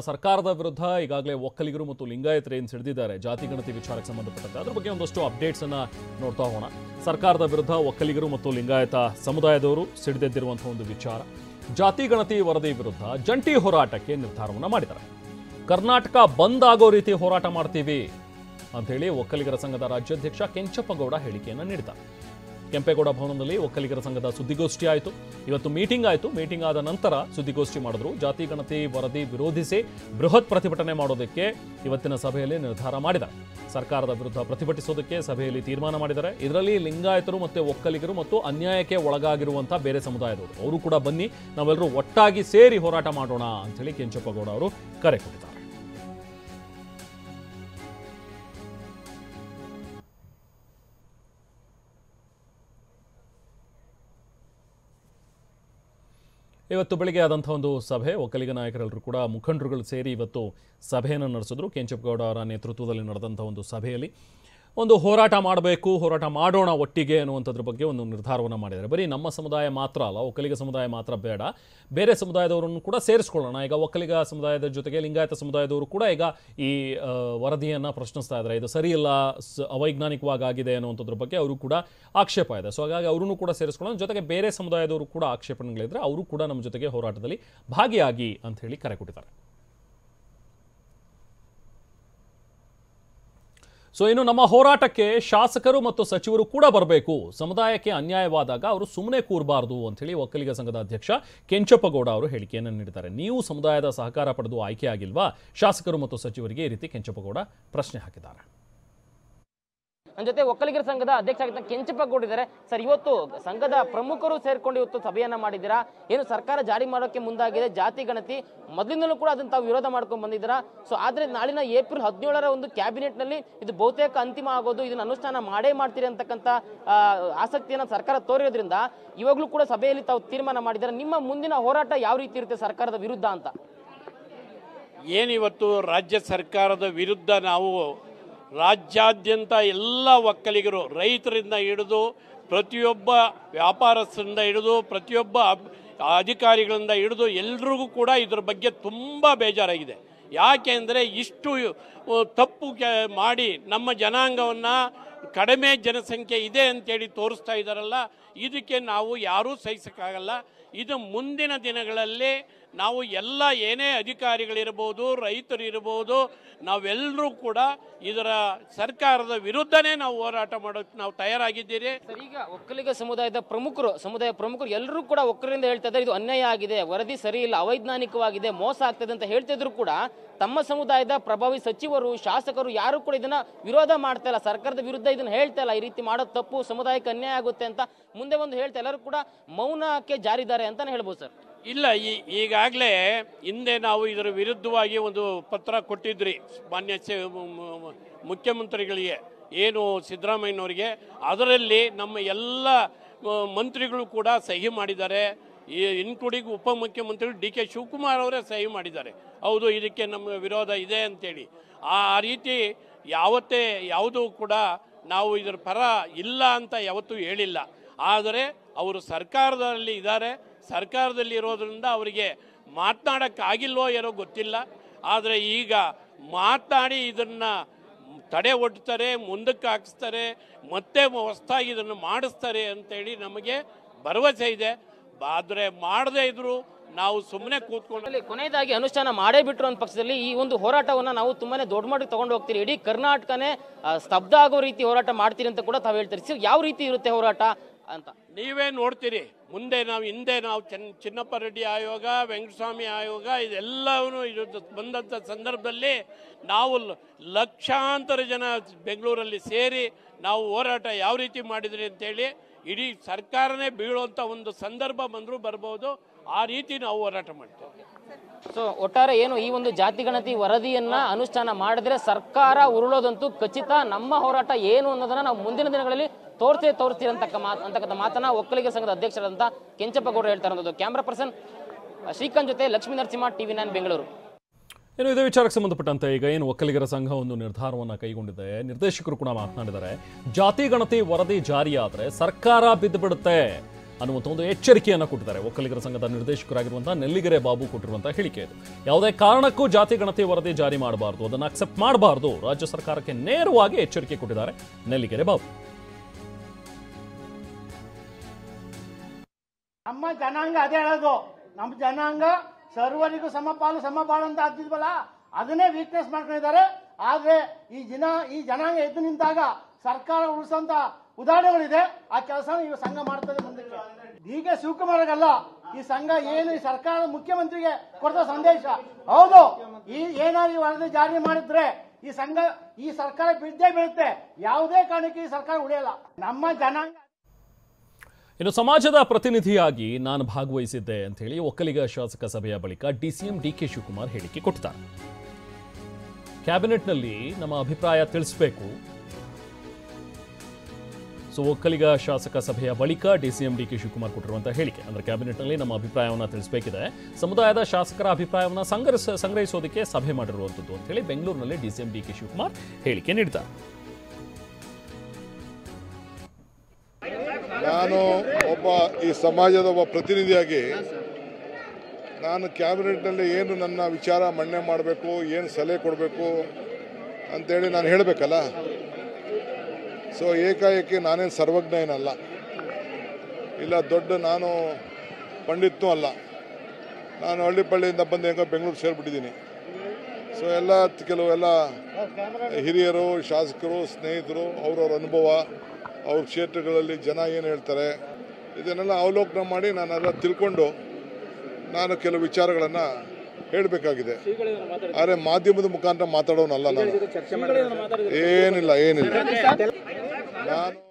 ಸರ್ಕಾರದ ವಿರುದ್ಧ ಈಗಾಗಲೇ ಒಕ್ಕಲಿಗರು ಮತ್ತು ಲಿಂಗಾಯತರು ಏನು ಸಿಡಿದಿದ್ದಾರೆ ಜಾತಿ ಗಣತಿ ವಿಚಾರಕ್ಕೆ ಸಂಬಂಧಪಟ್ಟಂತೆ ಅದ್ರ ಬಗ್ಗೆ ಒಂದಷ್ಟು ಅಪ್ಡೇಟ್ಸ್ ಅನ್ನ ನೋಡ್ತಾ ಹೋಗೋಣ. ಸರ್ಕಾರದ ವಿರುದ್ಧ ಒಕ್ಕಲಿಗರು ಮತ್ತು ಲಿಂಗಾಯತ ಸಮುದಾಯದವರು ಸಿಡಿದೆದ್ದಿರುವಂತಹ ಒಂದು ವಿಚಾರ, ಜಾತಿ ಗಣತಿ ವರದಿ ವಿರುದ್ಧ ಜಂಟಿ ಹೋರಾಟಕ್ಕೆ ನಿರ್ಧಾರವನ್ನು ಮಾಡಿದ್ದಾರೆ. ಕರ್ನಾಟಕ ಬಂದ್ ಆಗೋ ರೀತಿ ಹೋರಾಟ ಮಾಡ್ತೀವಿ ಅಂತ ಹೇಳಿ ಒಕ್ಕಲಿಗರ ಸಂಘದ ರಾಜ್ಯಾಧ್ಯಕ್ಷ ಕೆಂಚಪ್ಪಗೌಡ ಹೇಳಿಕೆಯನ್ನು ನೀಡಿದ್ದಾರೆ. ಕೆಂಪೇಗೌಡ ಭವನದಲ್ಲಿ ಒಕ್ಕಲಿಗರ ಸಂಘದ ಸುದ್ದಿಗೋಷ್ಠಿ ಆಯಿತು. ಇವತ್ತು ಮೀಟಿಂಗ್ ಆಯಿತು. ಮೀಟಿಂಗ್ ಆದ ನಂತರ ಸುದ್ದಿಗೋಷ್ಠಿ ಮಾಡಿದ್ರು. ಜಾತಿ ಗಣತಿ ವರದಿ ವಿರೋಧಿಸಿ ಬೃಹತ್ ಪ್ರತಿಭಟನೆ ಮಾಡೋದಕ್ಕೆ ಇವತ್ತಿನ ಸಭೆಯಲ್ಲಿ ನಿರ್ಧಾರ ಮಾಡಿದ್ದಾರೆ. ಸರ್ಕಾರದ ವಿರುದ್ಧ ಪ್ರತಿಭಟಿಸೋದಕ್ಕೆ ಸಭೆಯಲ್ಲಿ ತೀರ್ಮಾನ ಮಾಡಿದ್ದಾರೆ. ಇದರಲ್ಲಿ ಲಿಂಗಾಯತರು ಮತ್ತು ಒಕ್ಕಲಿಗರು ಮತ್ತು ಅನ್ಯಾಯಕ್ಕೆ ಒಳಗಾಗಿರುವಂತಹ ಬೇರೆ ಸಮುದಾಯದವರು ಅವರು ಕೂಡ ಬನ್ನಿ, ನಾವೆಲ್ಲರೂ ಒಟ್ಟಾಗಿ ಸೇರಿ ಹೋರಾಟ ಮಾಡೋಣ ಅಂತೇಳಿ ಕೆಂಚಪ್ಪಗೌಡ ಅವರು ಕರೆ ಕೊಟ್ಟಿದ್ದಾರೆ. ಇವತ್ತು ಬೆಳಿಗ್ಗೆ ಆದಂಥ ಒಂದು ಸಭೆ, ಒಕ್ಕಲಿಗ ನಾಯಕರೆಲ್ಲರೂ ಕೂಡ ಮುಖಂಡರುಗಳು ಸೇರಿ ಇವತ್ತು ಸಭೆಯನ್ನು ನಡೆಸಿದ್ರು. ಕೆಂಚಪ್ಪಗೌಡ ಅವರ ನೇತೃತ್ವದಲ್ಲಿ ನಡೆದಂಥ ಒಂದು ಸಭೆಯಲ್ಲಿ ಒಂದು ಹೋರಾಟ ಮಾಡಬೇಕು, ಹೋರಾಟ ಮಾಡೋಣ ಒಟ್ಟಿಗೆ ಅನ್ನುವಂಥದ್ರ ಬಗ್ಗೆ ಒಂದು ನಿರ್ಧಾರವನ್ನು ಮಾಡಿದ್ದಾರೆ. ಬರೀ ನಮ್ಮ ಸಮುದಾಯ ಮಾತ್ರ ಅಲ್ಲ, ಒಕ್ಕಲಿಗ ಸಮುದಾಯ ಮಾತ್ರ ಬೇಡ, ಬೇರೆ ಸಮುದಾಯದವರನ್ನು ಕೂಡ ಸೇರಿಸ್ಕೊಳ್ಳೋಣ. ಈಗ ಒಕ್ಕಲಿಗ ಸಮುದಾಯದ ಜೊತೆಗೆ ಲಿಂಗಾಯತ ಸಮುದಾಯದವರು ಕೂಡ ಈಗ ಈ ವರದಿಯನ್ನು ಪ್ರಶ್ನಿಸ್ತಾ ಇದ್ದಾರೆ. ಇದು ಸರಿ ಇಲ್ಲ, ಅವೈಜ್ಞಾನಿಕವಾಗಿ ಆಗಿದೆ ಅನ್ನುವಂಥದ್ರ ಬಗ್ಗೆ ಅವರು ಕೂಡ ಆಕ್ಷೇಪ ಇದೆ. ಸೊ ಹಾಗಾಗಿ ಅವರನ್ನು ಕೂಡ ಸೇರಿಸ್ಕೊಳ್ಳೋಣ. ಜೊತೆಗೆ ಬೇರೆ ಸಮುದಾಯದವರು ಕೂಡ ಆಕ್ಷೇಪಣೆಗಳಿದ್ರೆ ಅವರು ಕೂಡ ನಮ್ಮ ಜೊತೆಗೆ ಹೋರಾಟದಲ್ಲಿ ಭಾಗಿಯಾಗಿ ಅಂತ ಹೇಳಿ ಕರೆ ಕೊಟ್ಟಿದ್ದಾರೆ. ಸೊ ಇನ್ನು ನಮ್ಮ ಹೋರಾಟಕ್ಕೆ ಶಾಸಕರು ಮತ್ತು ಸಚಿವರು ಕೂಡ ಬರಬೇಕು, ಸಮುದಾಯಕ್ಕೆ ಅನ್ಯಾಯವಾದಾಗ ಅವರು ಸುಮ್ಮನೆ ಕೂರಬಾರದು ಅಂತೇಳಿ ಒಕ್ಕಲಿಗ ಸಂಘದ ಅಧ್ಯಕ್ಷ ಕೆಂಚಪ್ಪಗೌಡ ಅವರು ಹೇಳಿಕೆಯನ್ನು ನೀಡಿದ್ದಾರೆ. ನೀವು ಸಮುದಾಯದ ಸಹಕಾರ ಪಡೆದು ಆಯ್ಕೆ ಆಗಿಲ್ವಾ ಶಾಸಕರು ಮತ್ತು ಸಚಿವರಿಗೆ? ಈ ರೀತಿ ಕೆಂಚಪ್ಪಗೌಡ ಪ್ರಶ್ನೆ ಹಾಕಿದ್ದಾರೆ. ನನ್ನ ಜೊತೆ ಒಕ್ಕಲಿಗರ ಸಂಘದ ಅಧ್ಯಕ್ಷ ಆಗಿದ್ದ ಕೆಂಚಪ್ಪಗೌಡಿದ್ದಾರೆ. ಸರ್, ಇವತ್ತು ಸಂಘದ ಪ್ರಮುಖರು ಸೇರ್ಕೊಂಡು ಇವತ್ತು ಸಭೆಯನ್ನ ಮಾಡಿದ್ದೀರಾ. ಏನು ಸರ್ಕಾರ ಜಾರಿ ಮಾಡೋಕೆ ಮುಂದಾಗಿದೆ ಜಾತಿ ಗಣತಿ, ಮೊದಲಿಂದಲೂ ಕೂಡ ಅದನ್ನ ತಾವು ವಿರೋಧ ಮಾಡ್ಕೊಂಡು ಬಂದಿದ್ದೀರಾ. ಸೊ ಆದ್ರೆ ನಾಳಿನ ಏಪ್ರಿಲ್ 17ರ ಒಂದು ಕ್ಯಾಬಿನೆಟ್ ನಲ್ಲಿ ಇದು ಬಹುತೇಕ ಅಂತಿಮ ಆಗೋದು, ಇದನ್ನ ಅನುಷ್ಠಾನ ಮಾಡೇ ಮಾಡ್ತೀರಿ ಅಂತಕ್ಕಂಥ ಆಸಕ್ತಿಯನ್ನ ಸರ್ಕಾರ ತೋರಿರೋದ್ರಿಂದ ಇವಾಗಲೂ ಕೂಡ ಸಭೆಯಲ್ಲಿ ತಾವು ತೀರ್ಮಾನ ಮಾಡಿದ್ದಾರೆ. ನಿಮ್ಮ ಮುಂದಿನ ಹೋರಾಟ ಯಾವ ರೀತಿ ಇರುತ್ತೆ ಸರ್ಕಾರದ ವಿರುದ್ಧ ಅಂತ? ಏನಿವತ್ತು ರಾಜ್ಯ ಸರ್ಕಾರದ ವಿರುದ್ಧ ನಾವು ರಾಜ್ಯಾದ್ಯಂತ ಎಲ್ಲ ಒಕ್ಕಲಿಗರು, ರೈತರಿಂದ ಹಿಡಿದು ಪ್ರತಿಯೊಬ್ಬ ವ್ಯಾಪಾರಸ್ಥರಿಂದ ಹಿಡಿದು ಪ್ರತಿಯೊಬ್ಬ ಅಧಿಕಾರಿಗಳಿಂದ ಹಿಡಿದು ಎಲ್ರಿಗೂ ಕೂಡ ಇದ್ರ ಬಗ್ಗೆ ತುಂಬ ಬೇಜಾರಾಗಿದೆ. ಯಾಕೆಂದರೆ ಇಷ್ಟು ತಪ್ಪು ಮಾಡಿ ನಮ್ಮ ಜನಾಂಗವನ್ನು ಕಡಿಮೆ ಜನಸಂಖ್ಯೆ ಇದೆ ಅಂತೇಳಿ ತೋರಿಸ್ತಾ ಇದ್ದಾರಲ್ಲ, ಇದಕ್ಕೆ ನಾವು ಯಾರೂ ಸಹಿಸೋಕ್ಕಾಗಲ್ಲ. ಇದು ಮುಂದಿನ ದಿನಗಳಲ್ಲಿ ನಾವು ಎಲ್ಲ ಏನೇ ಅಧಿಕಾರಿಗಳಿರ್ಬೋದು, ರೈತರಿರ್ಬೋದು, ನಾವೆಲ್ಲರೂ ಕೂಡ ಇದರ ಸರ್ಕಾರದ ವಿರುದ್ಧನೇ ನಾವು ಹೋರಾಟ ಮಾಡೋಕ್ಕೆ ನಾವು ತಯಾರಾಗಿದ್ದೀರಿ. ಸರ್, ಈಗ ಒಕ್ಕಲಿಗ ಸಮುದಾಯ ಪ್ರಮುಖರು ಎಲ್ಲರೂ ಕೂಡ ಒಕ್ಕಲಿಗರಿಂದ ಹೇಳ್ತಾ ಇದ್ದಾರೆ, ಇದು ಅನ್ಯಾಯ ಆಗಿದೆ, ವರದಿ ಸರಿ ಇಲ್ಲ, ಅವೈಜ್ಞಾನಿಕವಾಗಿದೆ, ಮೋಸ ಆಗ್ತದೆ ಅಂತ ಹೇಳ್ತಿದ್ರು ಕೂಡ ತಮ್ಮ ಸಮುದಾಯದ ಪ್ರಭಾವಿ ಸಚಿವರು, ಶಾಸಕರು ಯಾರು ಕೂಡ ಇದನ್ನ ವಿರೋಧ ಮಾಡ್ತಾ ಇಲ್ಲ, ಸರ್ಕಾರದ ವಿರುದ್ಧ ಇದನ್ನ ಹೇಳ್ತಾ ಇಲ್ಲ, ಈ ರೀತಿ ಮಾಡೋದು ತಪ್ಪು, ಸಮುದಾಯಕ್ಕೆ ಅನ್ಯಾಯ ಆಗುತ್ತೆ ಅಂತ ಮುಂದೆ ಒಂದು ಹೇಳ್ತಾ ಎಲ್ಲರೂ ಕೂಡ ಮೌನಕ್ಕೆ ಜಾರಿದ್ದಾರೆ ಅಂತಾನೆ ಹೇಳ್ಬೋದು ಸರ್. ಇಲ್ಲ, ಈಗಾಗಲೇ ಹಿಂದೆ ನಾವು ಇದರ ವಿರುದ್ಧವಾಗಿ ಒಂದು ಪತ್ರ ಕೊಟ್ಟಿದ್ರಿ ಮಾನ್ಯ ಮುಖ್ಯಮಂತ್ರಿಗಳಿಗೆ, ಏನು ಸಿದ್ದರಾಮಯ್ಯನವರಿಗೆ. ಅದರಲ್ಲಿ ನಮ್ಮ ಎಲ್ಲ ಮಂತ್ರಿಗಳು ಕೂಡ ಸಹಿ ಮಾಡಿದ್ದಾರೆ, ಇನ್ಕ್ಲೂಡಿಂಗ್ ಉಪಮುಖ್ಯಮಂತ್ರಿ ಡಿ.ಕೆ. ಶಿವಕುಮಾರ್ ಅವರೇ ಸಹಿ ಮಾಡಿದ್ದಾರೆ. ಹೌದು, ಇದಕ್ಕೆ ನಮ್ಮ ವಿರೋಧ ಇದೆ ಅಂತೇಳಿ. ಆ ರೀತಿ ಯಾವುದೂ ಕೂಡ ನಾವು ಇದರ ಪರ ಇಲ್ಲ ಅಂತ ಯಾವತ್ತೂ ಹೇಳಿಲ್ಲ. ಆದರೆ ಅವರು ಸರ್ಕಾರದಲ್ಲಿ ಇದ್ದಾರೆ, ಸರ್ಕಾರದಲ್ಲಿ ಇರೋದ್ರಿಂದ ಅವರಿಗೆ ಮಾತನಾಡೋಕ್ಕಾಗಿಲ್ವೋ ಏನೋ ಗೊತ್ತಿಲ್ಲ. ಆದರೆ ಈಗ ಮಾತನಾಡಿ ಇದನ್ನು ತಡೆ ಒಡ್ತಾರೆ, ಮುಂದಕ್ಕೆ ಹಾಕಿಸ್ತಾರೆ, ಮತ್ತೆ ಹೊಸದಾಗಿ ಇದನ್ನು ಮಾಡಿಸ್ತಾರೆ ಅಂತೇಳಿ ನಮಗೆ ಭರವಸೆ ಇದೆ. ಆದರೆ ಮಾಡದೇ ಇದ್ರು ನಾವು ಸುಮ್ಮನೆ ಕೂತ್ಕೊಂಡು ಕೊನೆಯದಾಗಿ ಅನುಷ್ಠಾನ ಮಾಡೇ ಬಿಟ್ರು ಅನ್ನೋ ಪಕ್ಷದಲ್ಲಿ ಈ ಒಂದು ಹೋರಾಟವನ್ನ ನಾವು ತುಂಬಾನೇ ದೊಡ್ಡ ಮಾಡಿ ತಗೊಂಡು ಹೋಗ್ತೀರಿ, ಇಡೀ ಕರ್ನಾಟಕನೇ ಸ್ತಬ್ಧ ಆಗೋ ರೀತಿ ಹೋರಾಟ ಮಾಡ್ತೀರಿ ಅಂತ ಕೂಡ ತಾವು ಹೇಳ್ತೀರಿ. ಯಾವ ರೀತಿ ಇರುತ್ತೆ ಹೋರಾಟ ಅಂತ ನೀವೇ ನೋಡ್ತೀರಿ. ಮುಂದೆ ಹಿಂದೆ ನಾವು ಚಿನ್ನಪ್ಪ ರೆಡ್ಡಿ ಆಯೋಗ, ವೆಂಕಟಸ್ವಾಮಿ ಆಯೋಗ ಇದೆಲ್ಲವೂ ಬಂದಂಥ ಸಂದರ್ಭದಲ್ಲಿ ನಾವು ಲಕ್ಷಾಂತರ ಜನ ಬೆಂಗಳೂರಲ್ಲಿ ಸೇರಿ ನಾವು ಹೋರಾಟ ಯಾವ ರೀತಿ ಮಾಡಿದ್ರಿ ಅಂತೇಳಿ ಇಡೀ ಸರ್ಕಾರನೇ ಬೀಳುವಂಥ ಒಂದು ಸಂದರ್ಭ ಬಂದರೂ ಬರ್ಬೋದು. ಆ ರೀತಿ ನಾವು ಹೋರಾಟ ಮಾಡ್ತೇವೆ. ಸೊ ಒಟ್ಟಾರೆ ಏನು ಈ ಒಂದು ಜಾತಿ ಗಣತಿ ವರದಿಯನ್ನ ಅನುಷ್ಠಾನ ಮಾಡಿದ್ರೆ ಸರ್ಕಾರ ಉರುಳೋದಂತೂ ಖಚಿತ. ನಮ್ಮ ಹೋರಾಟ ಏನು ಅನ್ನೋದನ್ನ ನಾವು ಮುಂದಿನ ದಿನಗಳಲ್ಲಿ ತೋರಿಸ್ತೀರಿ ಅಂತಕ್ಕಂಥ ಮಾತನ್ನ ಒಕ್ಕಲಿಗ ಸಂಘದ ಅಧ್ಯಕ್ಷರಾದಂಥ ಕೆಂಚಪ್ಪಗೌಡ ಹೇಳ್ತಾ ಇರೋದು. ಕ್ಯಾಮ್ರಾ ಪರ್ಸನ್ ಶ್ರೀಕಾಂತ್ ಜೊತೆ ಲಕ್ಷ್ಮೀ ನರಸಿಂಹ, TV9 ಬೆಂಗಳೂರು. ಏನು ಇದೇ ವಿಚಾರಕ್ಕೆ ಸಂಬಂಧಪಟ್ಟಂತೆ ಈಗ ಏನು ಒಕ್ಕಲಿಗರ ಸಂಘ ಒಂದು ನಿರ್ಧಾರವನ್ನು ಕೈಗೊಂಡಿದೆ, ನಿರ್ದೇಶಕರು ಕೂಡ ಮಾತನಾಡಿದ್ದಾರೆ. ಜಾತಿ ಗಣತಿ ವರದಿ ಜಾರಿಯಾದರೆ ಸರ್ಕಾರ ಬಿದ್ದು ಬಿಡುತ್ತೆ, ಅನ್ನುವಂಥ ಒಂದು ಎಚ್ಚರಿಕೆಯನ್ನು ಕೊಟ್ಟಿದ್ದಾರೆ. ಒಕ್ಕಲಿಗರ ಸಂಘದ ನಿರ್ದೇಶಕರಾಗಿರುವಂತಹ ನೆಲ್ಲಿಗೆರೆ ಬಾಬು ಕೊಟ್ಟಿರುವಂತಹ ಹೇಳಿಕೆ ಇದು. ಯಾವುದೇ ಕಾರಣಕ್ಕೂ ಜಾತಿ ಗಣತಿ ವರದಿ ಜಾರಿ ಮಾಡಬಾರದು, ಅದನ್ನು ಅಕ್ಸೆಪ್ಟ್ ಮಾಡಬಾರದು, ರಾಜ್ಯ ಸರ್ಕಾರಕ್ಕೆ ನೇರವಾಗಿ ಎಚ್ಚರಿಕೆ ಕೊಟ್ಟಿದ್ದಾರೆ ನೆಲ್ಲಿಗೆರೆ ಬಾಬು. ನಮ್ಮ ಜನಾಂಗ ಅದೇ ಹೇಳೋದು, ನಮ್ಮ ಜನಾಂಗ ಸರ್ವರಿಗೂ ಸಮಪಾಲು ಸಮಬಾಳು ಅಂತ ಆಗ್ತಿದ್ವಲ್ಲ, ಅದನ್ನೇ ವೀಕ್ನೆಸ್ ಮಾಡ್ಕೊಂಡಿದ್ದಾರೆ. ಆದ್ರೆ ಈ ಜನಾಂಗ ಎದ್ದು ನಿಂತಾಗ ಸರ್ಕಾರ ಉಳಿಸೋಂತ ಉದಾಹರಣೆಗಳಿದೆ. ಆ ಕೆಲಸ ಈ ಸಂಘ ಮಾಡ್ತದೆ ಮುಂದಕ್ಕೆ. ಡಿ.ಕೆ. ಶಿವಕುಮಾರ್ಗಲ್ಲ ಈ ಸಂಘ, ಏನು ಈ ಸರ್ಕಾರ ಮುಖ್ಯಮಂತ್ರಿಗೆ ಕೊಡ್ತ ಸಂದೇಶ. ಹೌದು, ಏನಾದ್ರು ವರದಿ ಜಾರಿ ಮಾಡಿದ್ರೆ ಈ ಸರ್ಕಾರ ಬಿದ್ದೇ ಬೀಳುತ್ತೆ. ಯಾವುದೇ ಕಾರಣಕ್ಕೆ ಈ ಸರ್ಕಾರ ಉಳಿಯಲ್ಲ. ನಮ್ಮ ಜನಾಂಗ. ಇನ್ನು ಸಮಾಜದ ಪ್ರತಿನಿಧಿಯಾಗಿ ನಾನು ಭಾಗವಹಿಸಿದ್ದೆ ಅಂತ ಹೇಳಿ ಒಕ್ಕಲಿಗ ಶಾಸಕ ಸಭೆಯ ಬಳಿಕ ಡಿಸಿಎಂ ಡಿ.ಕೆ. ಶಿವಕುಮಾರ್ ಹೇಳಿಕೆ ಕೊಟ್ಟಿದ್ದಾರೆ. ಕ್ಯಾಬಿನೆಟ್ನಲ್ಲಿ ನಮ್ಮ ಅಭಿಪ್ರಾಯ ತಿಳಿಸಬೇಕು. ಸೊ ಒಕ್ಕಲಿಗ ಶಾಸಕ ಸಭೆಯ ಬಳಿಕ ಡಿಸಿಎಂ ಡಿ.ಕೆ. ಶಿವಕುಮಾರ್ ಕೊಟ್ಟಿರುವಂತಹ ಹೇಳಿಕೆ ಅಂದ್ರೆ ಕ್ಯಾಬಿನೆಟ್ನಲ್ಲಿ ನಮ್ಮ ಅಭಿಪ್ರಾಯವನ್ನು ತಿಳಿಸಬೇಕಿದೆ, ಸಮುದಾಯದ ಶಾಸಕರ ಅಭಿಪ್ರಾಯವನ್ನು ಸಂಗ್ರಹಿಸೋದಕ್ಕೆ ಸಭೆ ಮಾಡಿರುವಂಥದ್ದು ಅಂತ ಹೇಳಿ ಬೆಂಗಳೂರಿನಲ್ಲಿ ಡಿಸಿಎಂ ಡಿ.ಕೆ. ಶಿವಕುಮಾರ್ ಹೇಳಿಕೆ ನೀಡಿದ್ದಾರೆ. ನಾನು ಈ ಸಮಾಜದ ಒಬ್ಬ ಪ್ರತಿನಿಧಿಯಾಗಿ ನಾನು ಕ್ಯಾಬಿನೆಟ್ನಲ್ಲಿ ಏನು ನನ್ನ ವಿಚಾರ ಮಂಡನೆ ಮಾಡಬೇಕು, ಏನು ಸಲಹೆ ಕೊಡಬೇಕು ಅಂತೇಳಿ ನಾನು ಹೇಳಬೇಕಲ್ಲ. ಸೊ ಏಕಾಏಕಿ ನಾನೇನು ಸರ್ವಜ್ಞ ಏನಲ್ಲ, ಇಲ್ಲ ದೊಡ್ಡ ನಾನು ಪಂಡಿತನೂ ಅಲ್ಲ. ನಾನು ಹಳ್ಳಿಪಳ್ಳಿಯಿಂದ ಬಂದು ಹೆಂಗೋ ಬೆಂಗಳೂರು ಸೇರಿಬಿಟ್ಟಿದ್ದೀನಿ. ಸೊ ಕೆಲವೆಲ್ಲ ಹಿರಿಯರು, ಶಾಸಕರು, ಸ್ನೇಹಿತರು, ಅವ್ರವ್ರ ಅನುಭವ, ಅವ್ರ ಕ್ಷೇತ್ರಗಳಲ್ಲಿ ಜನ ಏನು ಹೇಳ್ತಾರೆ ಇದನ್ನೆಲ್ಲ ಅವಲೋಕನ ಮಾಡಿ ನಾನೆಲ್ಲ ತಿಳ್ಕೊಂಡು ನಾನು ಕೆಲವು ವಿಚಾರಗಳನ್ನು ಹೇಳಬೇಕಾಗಿದೆ. ಆದರೆ ಮಾಧ್ಯಮದ ಮುಖಾಂತರ ಮಾತಾಡೋನಲ್ಲ ನಾನು. ಏನಿಲ್ಲ ನಾನು